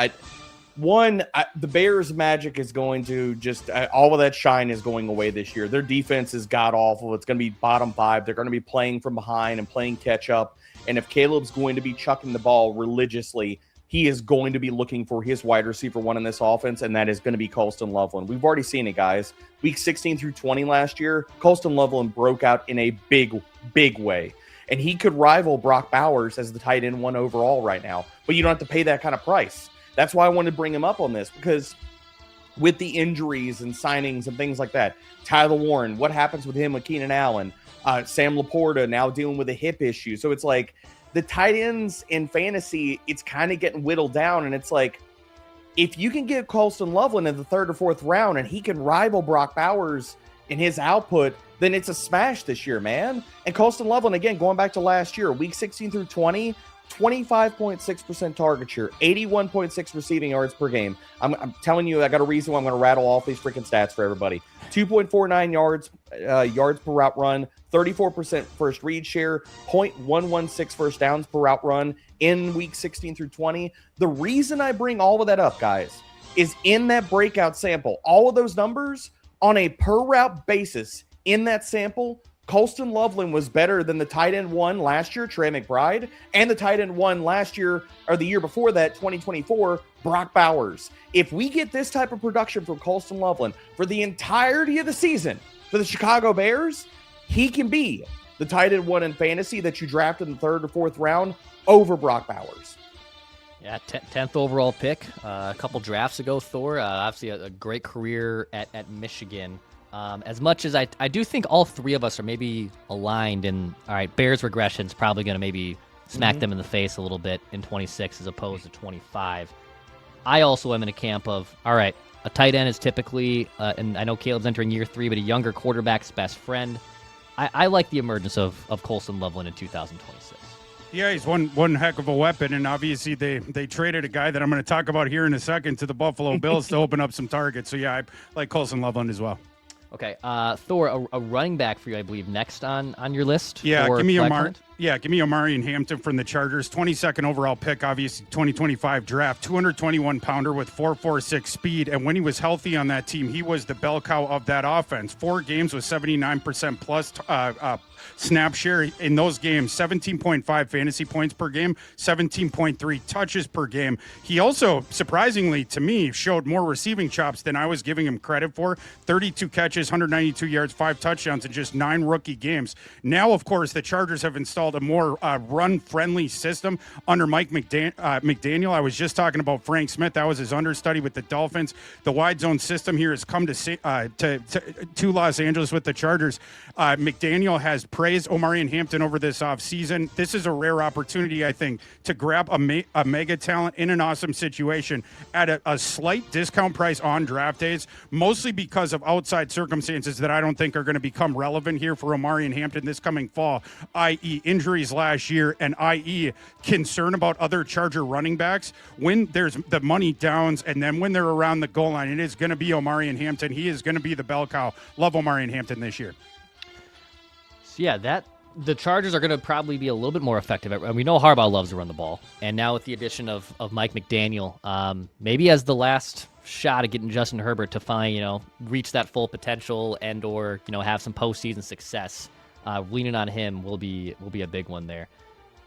One, the Bears' magic is going to just all of that shine is going away this year. Their defense is god awful. It's going to be bottom 5. They're going to be playing from behind and playing catch up. And if Caleb's going to be chucking the ball religiously, he is going to be looking for his wide receiver one in this offense, and that is going to be Colston Loveland. We've already seen it, guys. Week 16 through 20 last year, Colston Loveland broke out in a big way. And he could rival Brock Bowers as the tight end 1 overall right now. But you don't have to pay that kind of price. That's why I wanted to bring him up on this, because with the injuries and signings and things like that, Tyler Warren, what happens with him with Keenan Allen? Sam Laporta now dealing with a hip issue. So it's like the tight ends in fantasy, it's kind of getting whittled down. And it's like, if you can get Colston Loveland in the 3rd or 4th round and he can rival Brock Bowers in his output, then it's a smash this year, man. And Colston Loveland, again, going back to last year, week 16 through 20, 25.6% target share, 81.6 receiving yards per game. I'm telling you, I got a reason why I'm going to rattle off these freaking stats for everybody. 2.49 yards per route run, 34% first read share, 0.116 first downs per route run in week 16 through 20. The reason I bring all of that up, guys, is in that breakout sample, all of those numbers on a per route basis in that sample, Colston Loveland was better than the tight end 1 last year, Trey McBride, and the tight end 1 last year, or the year before that, 2024, Brock Bowers. If we get this type of production from Colston Loveland for the entirety of the season for the Chicago Bears, he can be the tight end 1 in fantasy that you drafted in the 3rd or 4th round over Brock Bowers. Yeah, 10th overall pick a couple drafts ago, Thor. Obviously a great career at Michigan. As much as I do think all three of us are maybe aligned in, all right, Bears regression's probably going to maybe smack them in the face a little bit in 26 as opposed to 25. I also am in a camp of, all right, a tight end is typically, and I know Caleb's entering year 3, but a younger quarterback's best friend. I like the emergence of Colston Loveland in 2026. Yeah, he's one heck of a weapon, and obviously they traded a guy that I'm going to talk about here in a second to the Buffalo Bills to open up some targets. So, yeah, I like Colston Loveland as well. Okay, Thor, a running back for you, I believe, next on your list. Yeah, give me Omari and Hampton from the Chargers. 22nd overall pick, obviously 2025 draft. 221-pounder with 4.46 speed, and when he was healthy on that team, he was the bell cow of that offense. 4 games with 79% plus snap share in those games, 17.5 fantasy points per game, 17.3 touches per game. He also, surprisingly to me, showed more receiving chops than I was giving him credit for. 32 catches, 192 yards, 5 touchdowns in just 9 rookie games. Now, of course, the Chargers have installed a more run-friendly system under Mike McDaniel. I was just talking about Frank Smith. That was his understudy with the Dolphins. The wide zone system here has come to Los Angeles with the Chargers. McDaniel has praised Omari and Hampton over this offseason. This is a rare opportunity, I think, to grab a mega talent in an awesome situation at a slight discount price on draft days, mostly because of outside circumstances that I don't think are going to become relevant here for Omari and Hampton this coming fall, i.e. injuries last year and i.e. concern about other Charger running backs. When there's the money downs and then when they're around the goal line, it is going to be Omari and Hampton. He is going to be the bell cow. Love Omari and Hampton this year. So yeah, the Chargers are going to probably be a little bit more effective. We know Harbaugh loves to run the ball, and now with the addition of Mike McDaniel, maybe as the last shot at getting Justin Herbert to reach that full potential and or have some postseason success, leaning on him will be a big one there.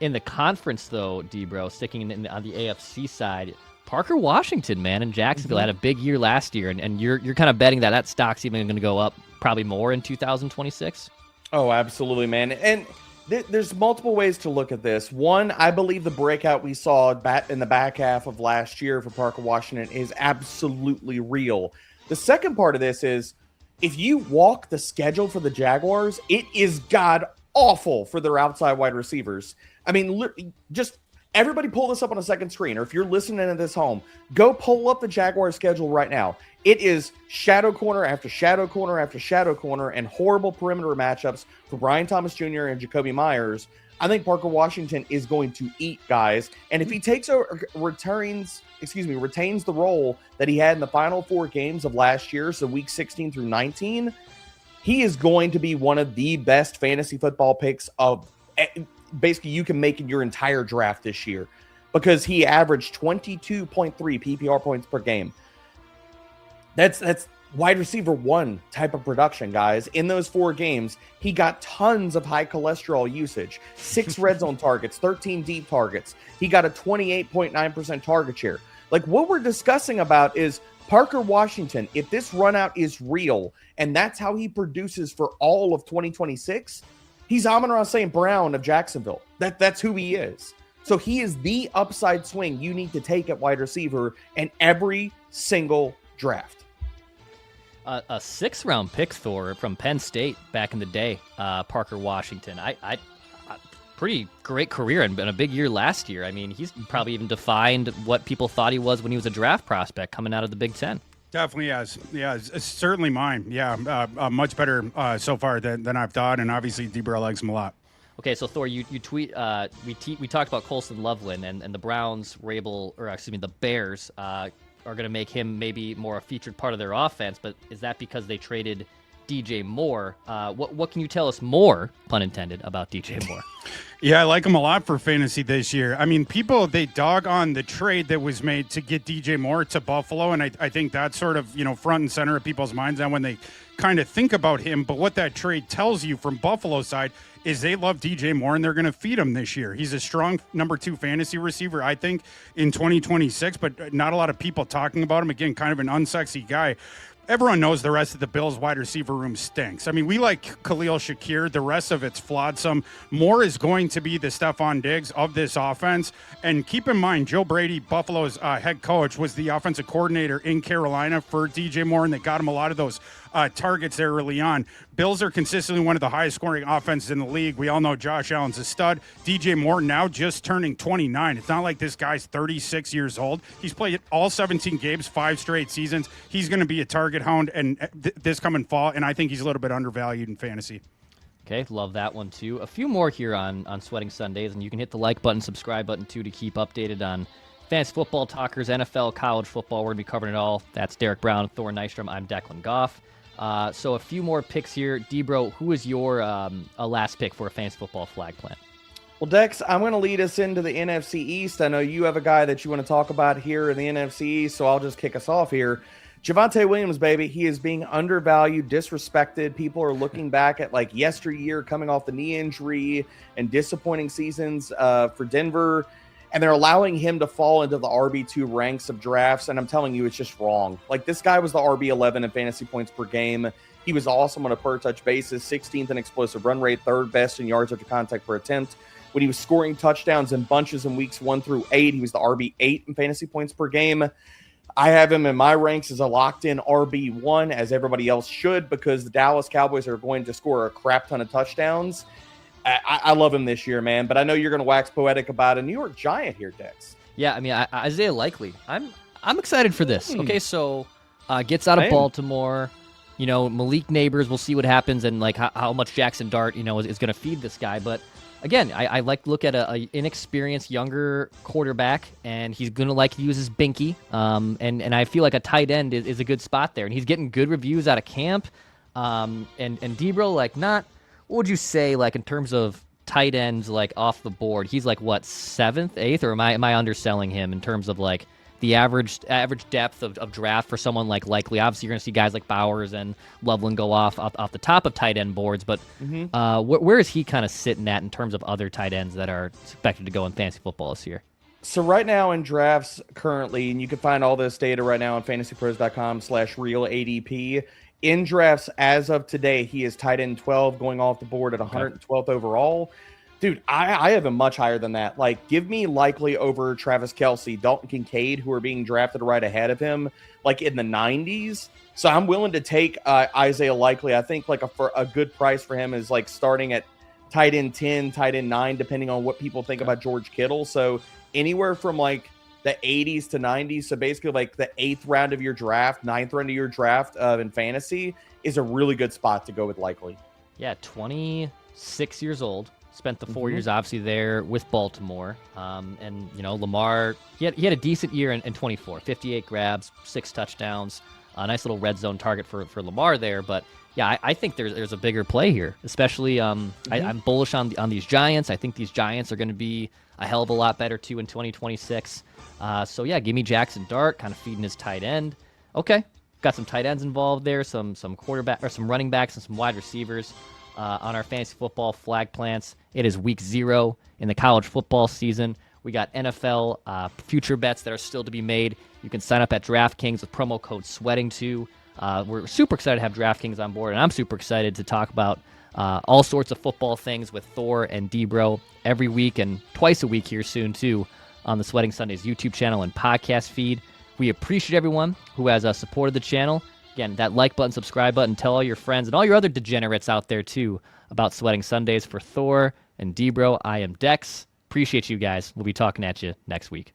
In the conference though, D-Bro, sticking on the AFC side, Parker Washington, man, in Jacksonville had a big year last year, and you're kind of betting that stock's even going to go up probably more in 2026. Oh, absolutely, man. And there's multiple ways to look at this. One, I believe the breakout we saw in the back half of last year for Parker Washington is absolutely real. The second part of this is, if you walk the schedule for the Jaguars, it is god awful for their outside wide receivers. I mean, just everybody pull this up on a second screen, or if you're listening at this home, go pull up the Jaguars schedule right now. It is shadow corner after shadow corner after shadow corner and horrible perimeter matchups for Brian Thomas Jr. and Jacoby Myers. I think Parker Washington is going to eat, guys. And if he retains the role that he had in the final 4 games of last year, so week 16 through 19, he is going to be one of the best fantasy football picks of basically you can make in your entire draft this year. because he averaged 22.3 PPR points per game. That's wide receiver one type of production, guys. In those 4 games, he got tons of high cholesterol usage, 6 red zone targets, 13 deep targets. He got a 28.9% target share. Like, what we're discussing about is Parker Washington. If this run out is real and that's how he produces for all of 2026, he's Amon-Ra St. Brown of Jacksonville. That's who he is. So he is the upside swing you need to take at wide receiver in every single draft. A 6th-round pick, Thor, from Penn State back in the day, Parker Washington. I pretty great career and a big year last year. I mean, he's probably even defined what people thought he was when he was a draft prospect coming out of the Big Ten. Definitely has. Yeah, it's certainly mine. Yeah, much better so far than I've thought, and obviously Debra likes him a lot. Okay, so Thor, you tweet. We talked about Colston Loveland and the Browns were able, or excuse me, the Bears are going to make him maybe more a featured part of their offense. But is that because they traded DJ Moore? What can you tell us more, pun intended, about DJ Moore? Yeah, I like him a lot for fantasy this year. I mean, people, they dog on the trade that was made to get DJ Moore to Buffalo, and I think that's sort of, front and center of people's minds now when they kind of think about him. But what that trade tells you from Buffalo's side is they love DJ Moore, and they're going to feed him this year. He's a strong number 2 fantasy receiver, I think, in 2026, but not a lot of people talking about him. Again, kind of an unsexy guy. Everyone knows the rest of the Bills wide receiver room stinks. I mean, we like Khalil Shakir. The rest of it's flawed some. Moore is going to be the Stephon Diggs of this offense. And keep in mind, Joe Brady, Buffalo's head coach, was the offensive coordinator in Carolina for DJ Moore, and they got him a lot of those targets there early on. Bills are consistently one of the highest scoring offenses in the league. We all know Josh Allen's a stud. DJ Moore now just turning 29. It's not like this guy's 36 years old. He's played all 17 games, 5 straight seasons. He's going to be a target hound and this coming fall, and I think he's a little bit undervalued in fantasy. Okay, love that one too. A few more here on Sweating Sundays, and you can hit the like button, subscribe button too to keep updated on fantasy football talkers, NFL, college football. We're going to be covering it all. That's Derek Brown, Thor Nystrom. I'm Declan Goff. So a few more picks here. Debro, who is your last pick for a fantasy football flag plant? Well, Dex, I'm going to lead us into the NFC East. I know you have a guy that you want to talk about here in the NFC East, so I'll just kick us off here. Javonte Williams, baby, he is being undervalued, disrespected. People are looking back at like yesteryear, coming off the knee injury and disappointing seasons for Denver, and they're allowing him to fall into the RB2 ranks of drafts, and I'm telling you, it's just wrong. Like, this guy was the RB11 in fantasy points per game. He was awesome on a per-touch basis, 16th in explosive run rate, 3rd best in yards after contact per attempt. When he was scoring touchdowns in bunches in weeks 1 through 8, he was the RB8 in fantasy points per game. I have him in my ranks as a locked-in RB1, as everybody else should, because the Dallas Cowboys are going to score a crap ton of touchdowns. I love him this year, man, but I know you're going to wax poetic about a New York Giant here, Dex. Yeah, I mean, Isaiah Likely. I'm excited for this. Okay, so gets out of Baltimore. Malik Neighbors, we'll see what happens and like how much Jackson Dart, is going to feed this guy. But again, I like to look at a inexperienced younger quarterback, and he's going to like to use his binky. And I feel like a tight end is a good spot there, and he's getting good reviews out of camp. And Debro, like, not, what would you say, like, in terms of tight ends, like, off the board? He's like, what, 7th, 8th, or am I underselling him in terms of like the average depth of draft for someone like Likely? Obviously, you're going to see guys like Bowers and Loveland go off the top of tight end boards, but where is he kind of sitting at in terms of other tight ends that are expected to go in fantasy football this year? So right now in drafts currently, and you can find all this data right now on fantasypros.com/real ADP. In drafts as of today, he is tight end 12 going off the board at 112th overall. Dude, I have him much higher than that. Like, give me Likely over Travis Kelce, Dalton Kincaid, who are being drafted right ahead of him, like in the 90s. So I'm willing to take Isaiah Likely. I think like a good price for him is like starting at tight end 10, tight end 9, depending on what people think about George Kittle. So anywhere from like the 80s to 90s. So basically like the 8th round of your draft, 9th round of your draft in fantasy is a really good spot to go with Likely. Yeah, 26 years old. Spent the 4 years, obviously, there with Baltimore. And, Lamar, he had a decent year in 24. 58 grabs, 6 touchdowns. A nice little red zone target for Lamar there. But yeah, I think there's a bigger play here, especially I'm bullish on these Giants. I think these Giants are going to be a hell of a lot better too in 2026. So yeah, give me Jackson Dart kind of feeding his tight end. Okay, got some tight ends involved there, some quarterback or some running backs and some wide receivers on our fantasy football flag plants. It is week 0 in the college football season. We got NFL future bets that are still to be made. You can sign up at DraftKings with promo code SWEATING2. We're super excited to have DraftKings on board, and I'm super excited to talk about all sorts of football things with Thor and Debro every week and twice a week here soon, too, on the Sweating Sundays YouTube channel and podcast feed. We appreciate everyone who has supported the channel. Again, that like button, subscribe button, tell all your friends and all your other degenerates out there, too, about Sweating Sundays. For Thor and Debro, I am Dex. Appreciate you guys. We'll be talking at you next week.